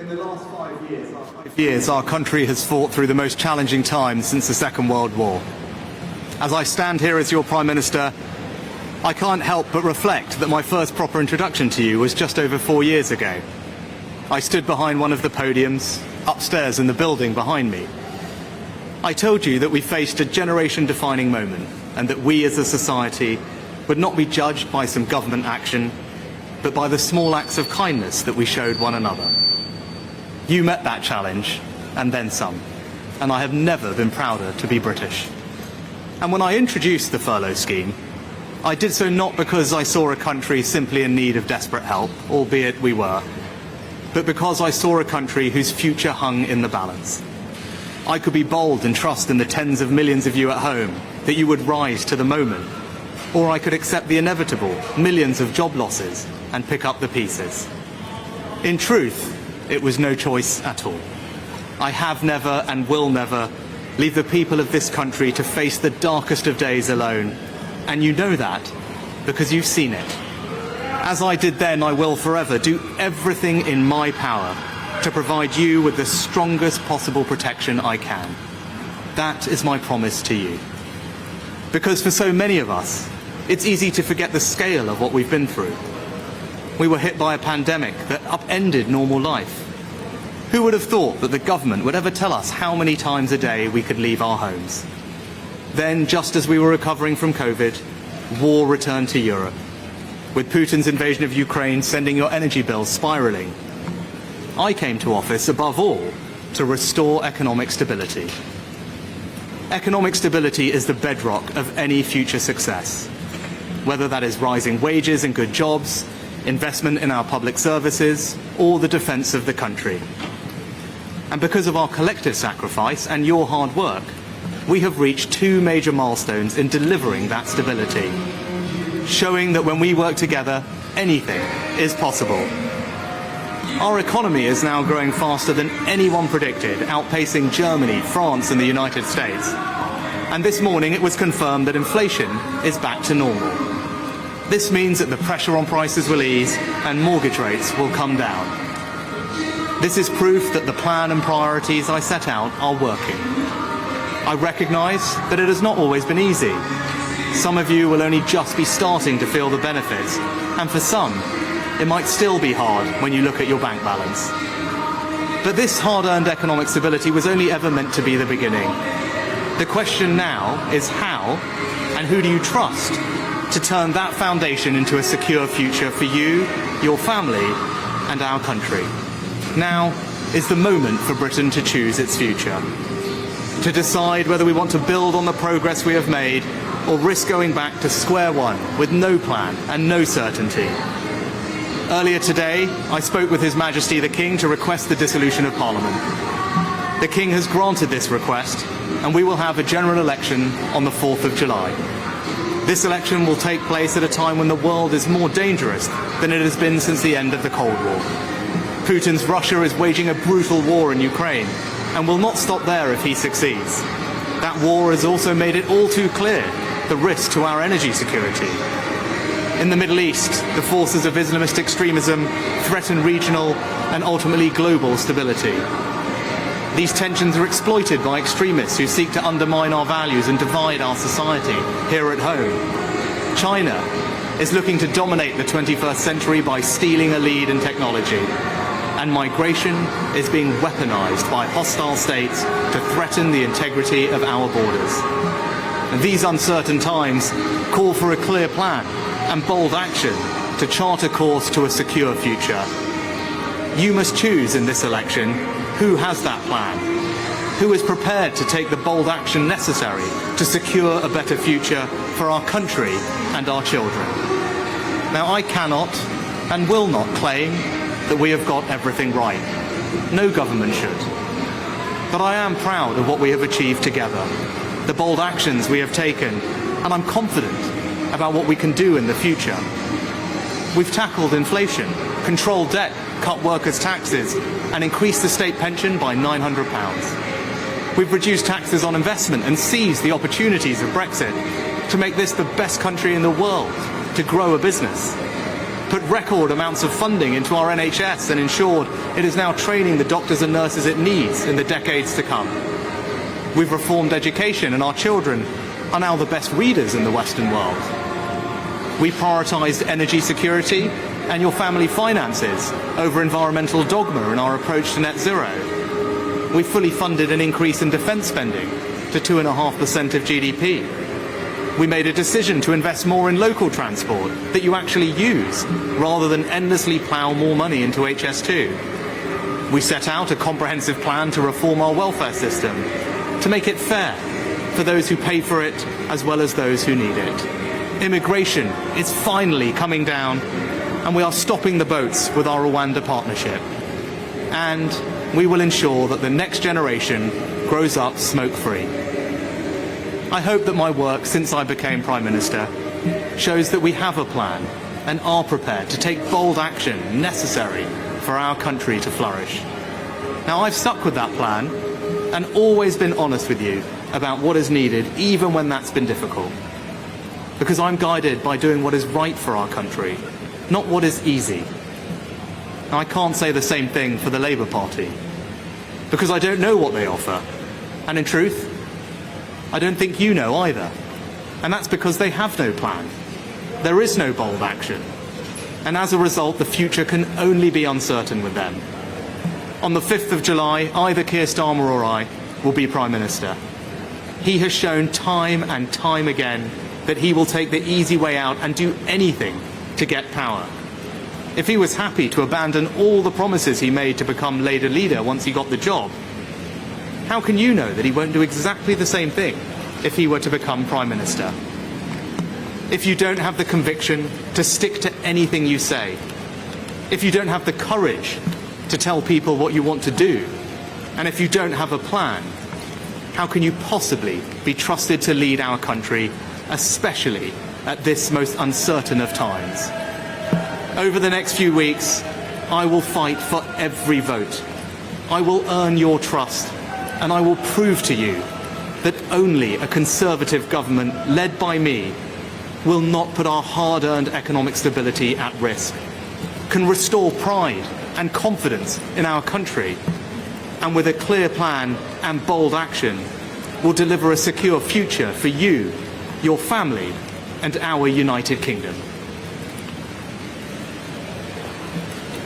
In the last 5 years, our country has fought through the most challenging times since the Second World War. As I stand here as your Prime Minister, I can't help but reflect that my first proper introduction to you was just over 4 years ago. I stood behind one of the podiums, upstairs in the building behind me. I told you that we faced a generation-defining moment and that we as a society would not be judged by some government action, but by the small acts of kindness that we showed one another. You met that challenge, and then some, and I have never been prouder to be British. And when I introduced the furlough scheme, I did so not because I saw a country simply in need of desperate help, albeit we were, but because I saw a country whose future hung in the balance. I could be bold and trust in the tens of millions of you at home that you would rise to the moment, or I could accept the inevitable millions of job losses and pick up the pieces. In truth, it was no choice at all. I have never and will never leave the people of this country to face the darkest of days alone, and you know that because you've seen it. As I did then, I will forever do everything in my power to provide you with the strongest possible protection I can. That is my promise to you. Because for so many of us, it's easy to forget the scale of what we've been through. We were hit by a pandemic that upended normal life. Who would have thought that the government would ever tell us how many times a day we could leave our homes? Then, just as we were recovering from COVID, war returned to Europe, with Putin's invasion of Ukraine sending your energy bills spiralling. I came to office, above all, to restore economic stability. Economic stability is the bedrock of any future success, whether that is rising wages and good jobs, investment in our public services, or the defence of the country. And because of our collective sacrifice and your hard work, we have reached 2 major milestones in delivering that stability, showing that when we work together, anything is possible. Our economy is now growing faster than anyone predicted, outpacing Germany, France and the United States. And this morning it was confirmed that inflation is back to normal. This means that the pressure on prices will ease and mortgage rates will come down. This is proof that the plan and priorities I set out are working. I recognise that it has not always been easy. Some of you will only just be starting to feel the benefits, and for some, it might still be hard when you look at your bank balance. But this hard-earned economic stability was only ever meant to be the beginning. The question now is how, and who do you trust to turn that foundation into a secure future for you, your family, and our country. Now is the moment for Britain to choose its future, to decide whether we want to build on the progress we have made or risk going back to square one with no plan and no certainty. Earlier today, I spoke with His Majesty the King to request the dissolution of Parliament. The King has granted this request, and we will have a general election on the 4th of July. This election will take place at a time when the world is more dangerous than it has been since the end of the Cold War. Putin's Russia is waging a brutal war in Ukraine and will not stop there if he succeeds. That war has also made it all too clear the risk to our energy security. In the Middle East, the forces of Islamist extremism threaten regional and ultimately global stability. These tensions are exploited by extremists who seek to undermine our values and divide our society here at home. China is looking to dominate the 21st century by stealing a lead in technology. And migration is being weaponized by hostile states to threaten the integrity of our borders. And these uncertain times call for a clear plan and bold action to chart a course to a secure future. You must choose in this election who has that plan, who is prepared to take the bold action necessary to secure a better future for our country and our children. Now, I cannot and will not claim that we have got everything right. No government should. But I am proud of what we have achieved together, the bold actions we have taken, and I'm confident about what we can do in the future. We've tackled inflation, controlled debt, cut workers' taxes, and increased the state pension by £900. We've reduced taxes on investment and seized the opportunities of Brexit to make this the best country in the world to grow a business. put record amounts of funding into our NHS and ensured it is now training the doctors and nurses it needs in the decades to come. We've reformed education, and our children are now the best readers in the Western world. We prioritised energy security and your family finances over environmental dogma in our approach to net zero. We fully funded an increase in defence spending to 2.5% of GDP. We made a decision to invest more in local transport that you actually use, rather than endlessly plough more money into HS2. We set out a comprehensive plan to reform our welfare system, to make it fair for those who pay for it as well as those who need it. Immigration is finally coming down, and we are stopping the boats with our Rwanda partnership. And we will ensure that the next generation grows up smoke-free. I hope that my work since I became Prime Minister shows that we have a plan and are prepared to take bold action necessary for our country to flourish. Now, I've stuck with that plan and always been honest with you about what is needed, even when that's been difficult. Because I'm guided by doing what is right for our country, not what is easy. Now, I can't say the same thing for the Labour Party, because I don't know what they offer. And in truth, I don't think you know either. And that's because they have no plan. There is no bold action. And as a result, the future can only be uncertain with them. On the 5th of July, either Keir Starmer or I will be Prime Minister. He has shown time and time again that he will take the easy way out and do anything to get power. If he was happy to abandon all the promises he made to become Labour leader once he got the job, how can you know that he won't do exactly the same thing if he were to become Prime Minister? If you don't have the conviction to stick to anything you say, if you don't have the courage to tell people what you want to do, and if you don't have a plan, how can you possibly be trusted to lead our country, especially at this most uncertain of times? Over the next few weeks, I will fight for every vote. I will earn your trust, and I will prove to you that only a Conservative government led by me will not put our hard-earned economic stability at risk, can restore pride and confidence in our country, and with a clear plan and bold action will deliver a secure future for you, your family, and our United Kingdom.